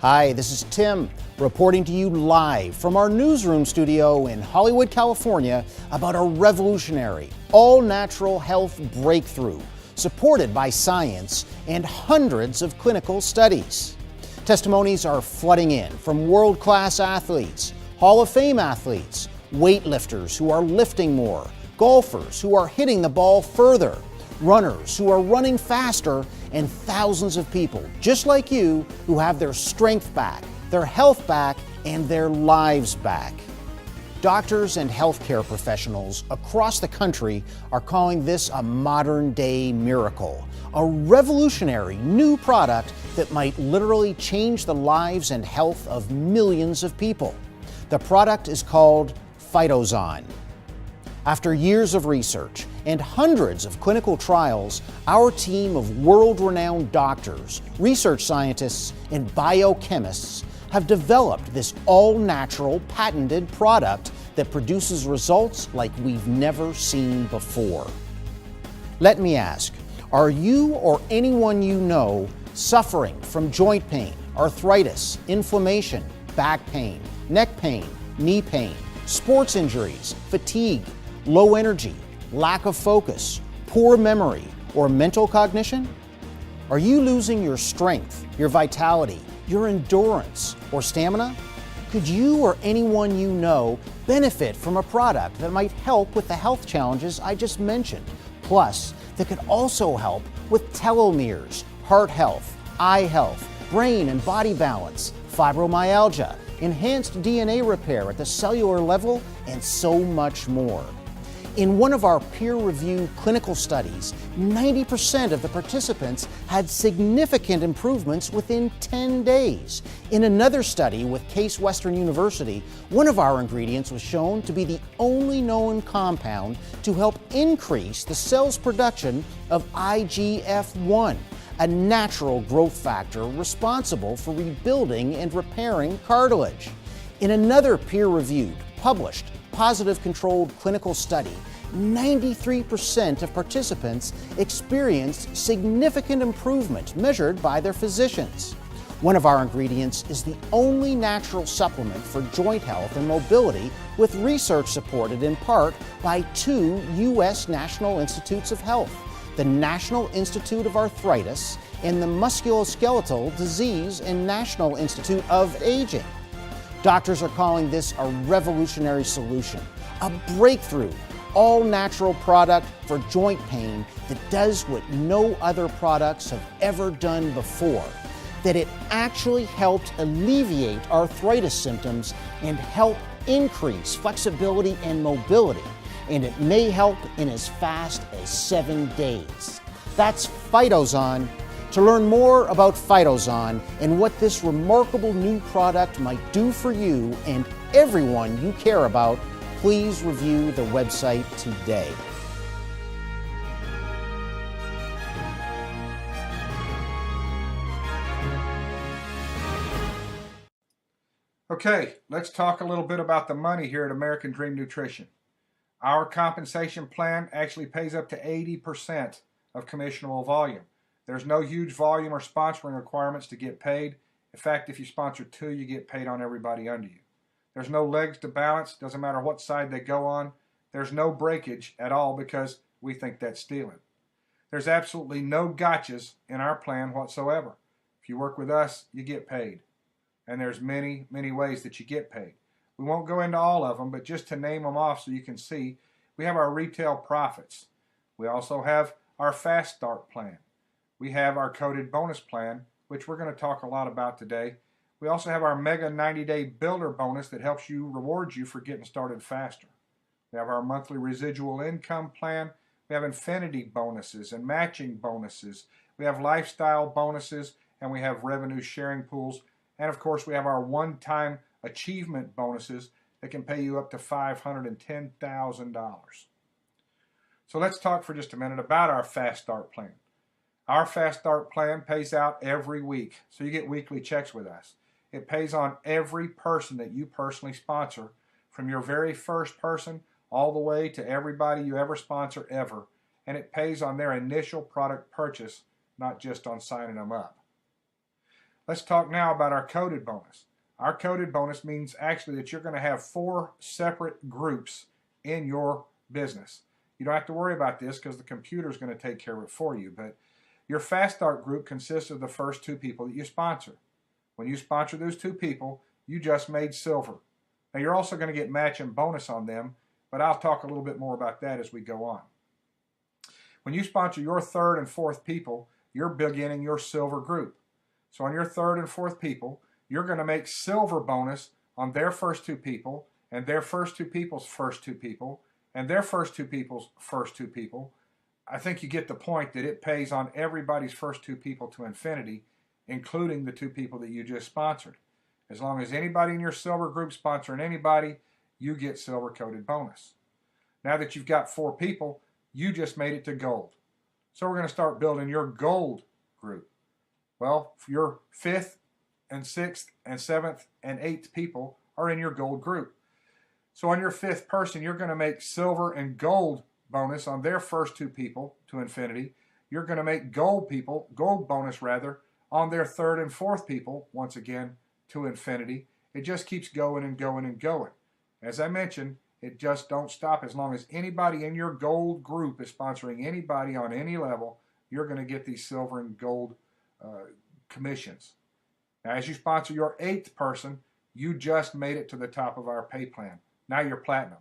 Hi, this is Tim reporting to you live from our newsroom studio in Hollywood, California about a revolutionary, all-natural health breakthrough supported by science and hundreds of clinical studies. Testimonies are flooding in from world-class athletes, Hall of Fame athletes, weightlifters who are lifting more, golfers who are hitting the ball further, runners who are running faster, and thousands of people just like you who have their strength back, their health back, and their lives back. Doctors and healthcare professionals across the country are calling this a modern-day miracle, a revolutionary new product that might literally change the lives and health of millions of people. The product is called Phytoxan. After years of research and hundreds of clinical trials, our team of world-renowned doctors, research scientists, and biochemists have developed this all-natural, patented product that produces results like we've never seen before. Let me ask, are you or anyone you know suffering from joint pain, arthritis, inflammation, back pain, neck pain, knee pain, sports injuries, fatigue, low energy, lack of focus, poor memory, or mental cognition? Are you losing your strength, your vitality, your endurance, or stamina? Could you or anyone you know benefit from a product that might help with the health challenges I just mentioned, plus that could also help with telomeres, heart health, eye health, brain and body balance, fibromyalgia, enhanced DNA repair at the cellular level, and so much more? In one of our peer-reviewed clinical studies, 90% of the participants had significant improvements within 10 days. In another study with Case Western University, one of our ingredients was shown to be the only known compound to help increase the cell's production of IGF-1, a natural growth factor responsible for rebuilding and repairing cartilage. In another peer-reviewed, published, positive controlled clinical study, 93% of participants experienced significant improvement measured by their physicians. One of our ingredients is the only natural supplement for joint health and mobility, with research supported in part by two U.S. National Institutes of Health, the National Institute of Arthritis and the Musculoskeletal Disease and National Institute of Aging. Doctors are calling this a revolutionary solution, a breakthrough, all-natural product for joint pain that does what no other products have ever done before, that it actually helped alleviate arthritis symptoms and help increase flexibility and mobility, and it may help in as fast as 7 days. That's Phytoxan. To learn more about Phytoxan and what this remarkable new product might do for you and everyone you care about, please review the website today. Okay, let's talk a little bit about the money here at American Dream Nutrition. Our compensation plan actually pays up to 80% of commissionable volume. There's no huge volume or sponsoring requirements to get paid. In fact, if you sponsor 2, you get paid on everybody under you. There's no legs to balance, doesn't matter what side they go on. There's no breakage at all because we think that's stealing. There's absolutely no gotchas in our plan whatsoever. If you work with us, you get paid. And there's many, many ways that you get paid. We won't go into all of them, but just to name them off so you can see, we have our retail profits. We also have our Fast Start plan. We have our coded bonus plan, which we're going to talk a lot about today. We also have our Mega 90-Day Builder bonus that helps you, rewards you for getting started faster. We have our monthly residual income plan. We have infinity bonuses and matching bonuses. We have lifestyle bonuses, and we have revenue sharing pools. And of course, we have our one-time achievement bonuses that can pay you up to $510,000. So let's talk for just a minute about our Fast Start plan. Our Fast Start plan pays out every week, so you get weekly checks with us. It pays on every person that you personally sponsor, from your very first person all the way to everybody you ever sponsor ever, and it pays on their initial product purchase, not just on signing them up. Let's talk now about our coded bonus. Our coded bonus means actually that you're going to have 4 separate groups in your business. You don't have to worry about this because the computer is going to take care of it for you. But your Fast Start group consists of the first 2 people that you sponsor. When you sponsor those 2 people, you just made silver. Now you're also going to get matching bonus on them, but I'll talk a little bit more about that as we go on. When you sponsor your 3rd and 4th people, you're beginning your silver group. So on your 3rd and 4th people, you're going to make silver bonus on their first 2 people, and their first 2 people's first 2 people, and their first 2 people's first 2 people. I think you get the point that it pays on everybody's first 2 people to infinity, including the 2 people that you just sponsored. As long as anybody in your silver group sponsoring anybody, you get silver coded bonus. Now that you've got 4 people, you just made it to gold. So we're going to start building your gold group. Well, your 5th and 6th and 7th and 8th people are in your gold group. So on your 5th person, you're going to make silver and gold bonus on their first 2 people to infinity. You're going to make gold bonus rather, on their 3rd and 4th people, once again, to infinity. It just keeps going and going and going. As I mentioned, it just don't stop. As long as anybody in your gold group is sponsoring anybody on any level, you're going to get these silver and gold commissions. Now, as you sponsor your 8th person, you just made it to the top of our pay plan. Now you're platinum.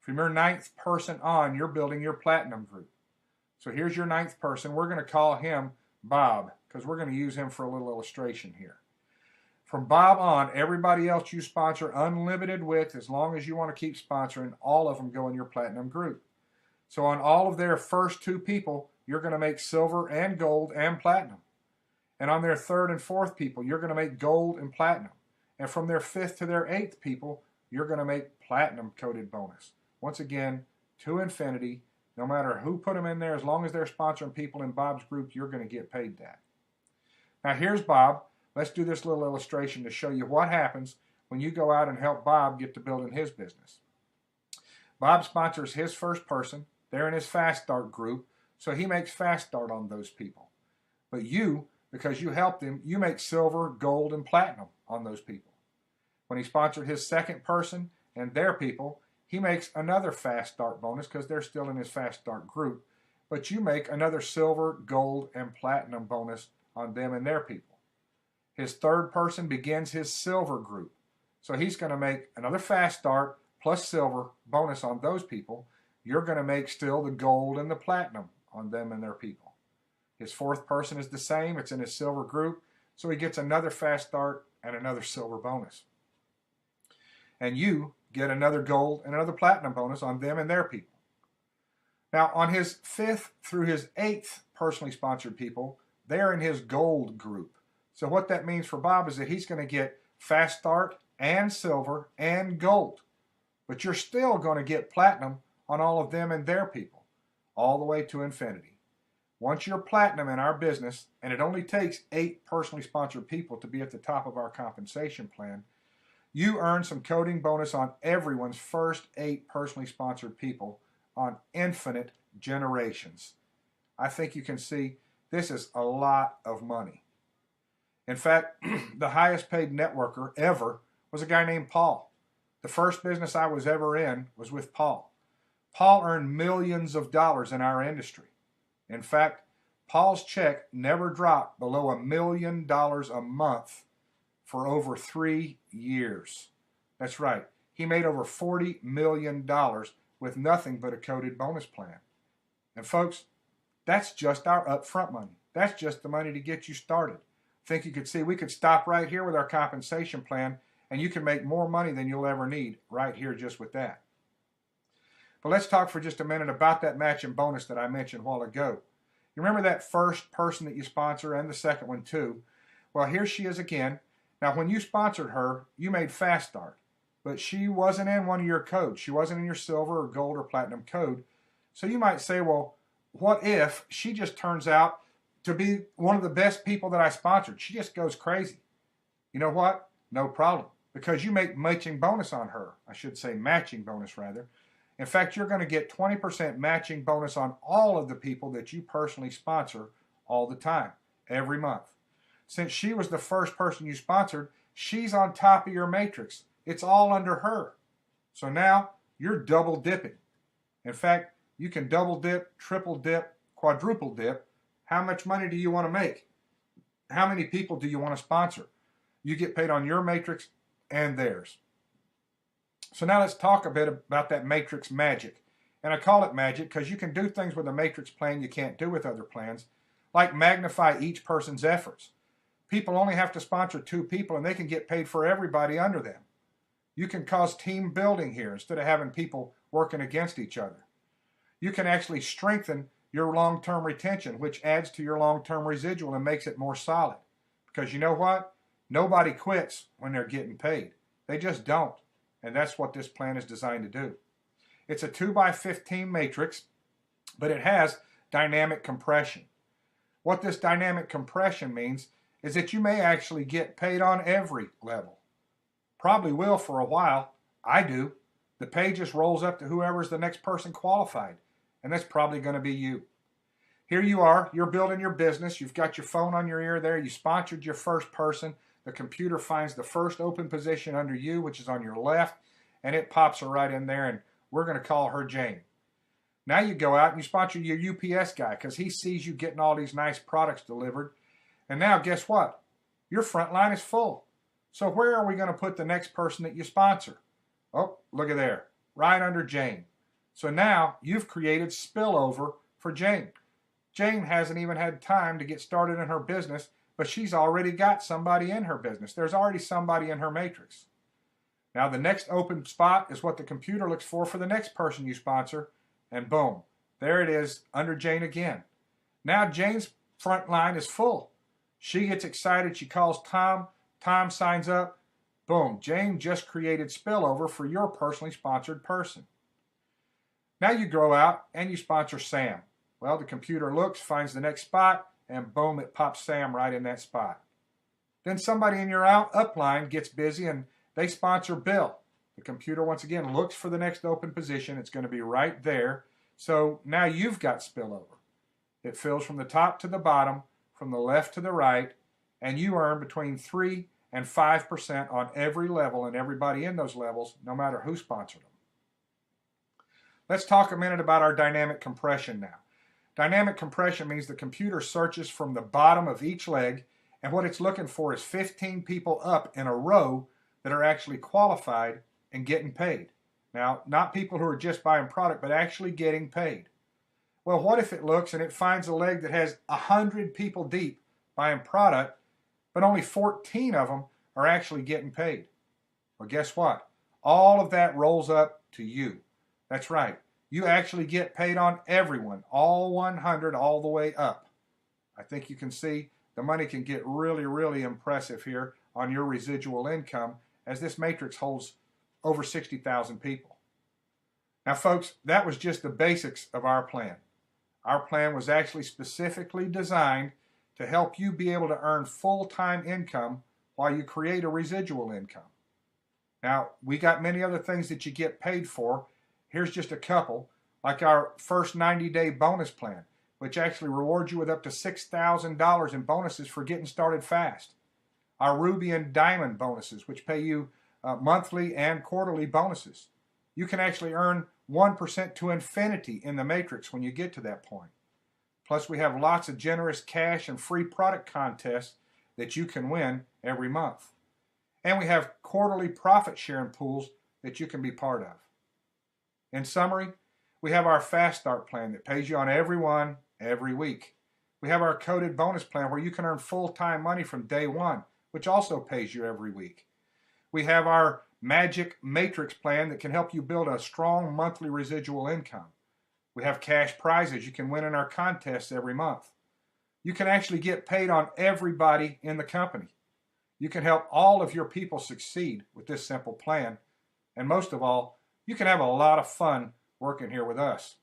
From your 9th person on, you're building your platinum group. So here's your 9th person. We're going to call him Bob because we're going to use him for a little illustration here. From Bob on, everybody else you sponsor unlimited with, as long as you want to keep sponsoring, all of them go in your platinum group. So on all of their first 2 people, you're going to make silver and gold and platinum. And on their 3rd and 4th people, you're going to make gold and platinum. And from their 5th to their 8th people, you're going to make platinum coded bonus. Once again, to infinity, no matter who put them in there, as long as they're sponsoring people in Bob's group, you're going to get paid that. Now here's Bob. Let's do this little illustration to show you what happens when you go out and help Bob get to building his business. Bob sponsors his first person. They're in his Fast Start group, so he makes Fast Start on those people. But you, because you helped him, you make silver, gold, and platinum on those people. When he sponsored his 2nd person and their people, he makes another Fast Start bonus because they're still in his Fast Start group, but you make another silver, gold, and platinum bonus on them and their people. His 3rd person begins his silver group, so he's going to make another Fast Start plus silver bonus on those people. You're going to make still the gold and the platinum on them and their people. His 4th person is the same. It's in his silver group, so he gets another Fast Start and another silver bonus. And you get another gold and another platinum bonus on them and their people. Now, on his 5th through his 8th personally sponsored people, they're in his gold group. So what that means for Bob is that he's going to get Fast Start and silver and gold. But you're still going to get platinum on all of them and their people, all the way to infinity. Once you're platinum in our business, and it only takes 8 personally sponsored people to be at the top of our compensation plan, you earn some coding bonus on everyone's first 8 personally sponsored people on infinite generations. I think you can see this is a lot of money. In fact, the highest paid networker ever was a guy named Paul. The first business I was ever in was with Paul. Paul earned millions of dollars in our industry. In fact, Paul's check never dropped below $1 million a month for over 3 years. That's right. He made over $40 million with nothing but a coded bonus plan. And folks, that's just our upfront money. That's just the money to get you started. I think you could see we could stop right here with our compensation plan, and you can make more money than you'll ever need right here just with that. But let's talk for just a minute about that matching bonus that I mentioned a while ago. You remember that first person that you sponsor and the second one too? Well, here she is again. Now, when you sponsored her, you made Fast Start, but she wasn't in one of your codes. She wasn't in your silver or gold or platinum code. So you might say, well, what if she just turns out to be one of the best people that I sponsored? She just goes crazy. You know what? No problem, because you make matching bonus on her. I should say matching bonus rather. In fact, you're going to get 20% matching bonus on all of the people that you personally sponsor all the time, every month. Since she was the first person you sponsored, she's on top of your matrix. It's all under her. So now you're double dipping. In fact, you can double dip, triple dip, quadruple dip. How much money do you want to make? How many people do you want to sponsor? You get paid on your matrix and theirs. So now let's talk a bit about that matrix magic. And I call it magic because you can do things with a matrix plan you can't do with other plans, like magnify each person's efforts. People only have to sponsor 2 people and they can get paid for everybody under them. You can cause team building here instead of having people working against each other. You can actually strengthen your long-term retention, which adds to your long-term residual and makes it more solid. Because you know what? Nobody quits when they're getting paid. They just don't. And that's what this plan is designed to do. It's a 2x15 matrix, but it has dynamic compression. What this dynamic compression means is that you may actually get paid on every level. Probably will for a while. I do. The pay just rolls up to whoever's the next person qualified, and that's probably going to be you. Here you are, you're building your business, you've got your phone on your ear there, you sponsored your first person, the computer finds the first open position under you, which is on your left, and it pops her right in there, and we're going to call her Jane. Now you go out and you sponsor your UPS guy because he sees you getting all these nice products delivered, and now guess what? Your front line is full. So where are we going to put the next person that you sponsor? Oh, look at there, right under Jane. So now you've created spillover for Jane. Jane hasn't even had time to get started in her business, but she's already got somebody in her business. There's already somebody in her matrix. Now the next open spot is what the computer looks for the next person you sponsor, and boom, there it is under Jane again. Now Jane's front line is full. She gets excited, she calls Tom, Tom signs up, boom, Jane just created spillover for your personally sponsored person. Now you go out and you sponsor Sam. Well, the computer looks, finds the next spot, and boom, it pops Sam right in that spot. Then somebody in your upline gets busy and they sponsor Bill. The computer once again looks for the next open position. It's going to be right there. So now you've got spillover. It fills from the top to the bottom, from the left to the right, and you earn between 3 and 5% on every level and everybody in those levels, no matter who sponsored them. Let's talk a minute about our dynamic compression now. Dynamic compression means the computer searches from the bottom of each leg, and what it's looking for is 15 people up in a row that are actually qualified and getting paid. Now, not people who are just buying product, but actually getting paid. Well, what if it looks and it finds a leg that has 100 people deep buying product, but only 14 of them are actually getting paid? Well, guess what? All of that rolls up to you. That's right. You actually get paid on everyone, all 100, all the way up. I think you can see the money can get really, really impressive here on your residual income as this matrix holds over 60,000 people. Now, folks, that was just the basics of our plan. Our plan was actually specifically designed to help you be able to earn full-time income while you create a residual income. Now, we got many other things that you get paid for. Here's just a couple, like our first 90-day bonus plan, which actually rewards you with up to $6,000 in bonuses for getting started fast. Our Ruby and Diamond bonuses, which pay you monthly and quarterly bonuses. You can actually earn 1% to infinity in the matrix when you get to that point. Plus, we have lots of generous cash and free product contests that you can win every month. And we have quarterly profit sharing pools that you can be part of. In summary, we have our Fast Start plan that pays you on every one every week. We have our coded bonus plan where you can earn full-time money from day one, which also pays you every week. We have our Magic Matrix plan that can help you build a strong monthly residual income. We have cash prizes you can win in our contests every month. You can actually get paid on everybody in the company. You can help all of your people succeed with this simple plan. And most of all, you can have a lot of fun working here with us.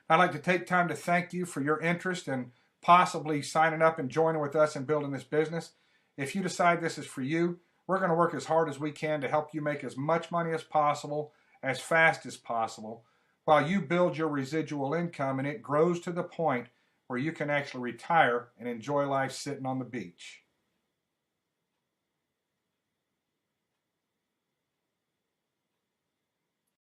I'd like to take time to thank you for your interest in possibly signing up and joining with us in building this business. If you decide this is for you, we're going to work as hard as we can to help you make as much money as possible, as fast as possible, while you build your residual income and it grows to the point where you can actually retire and enjoy life sitting on the beach.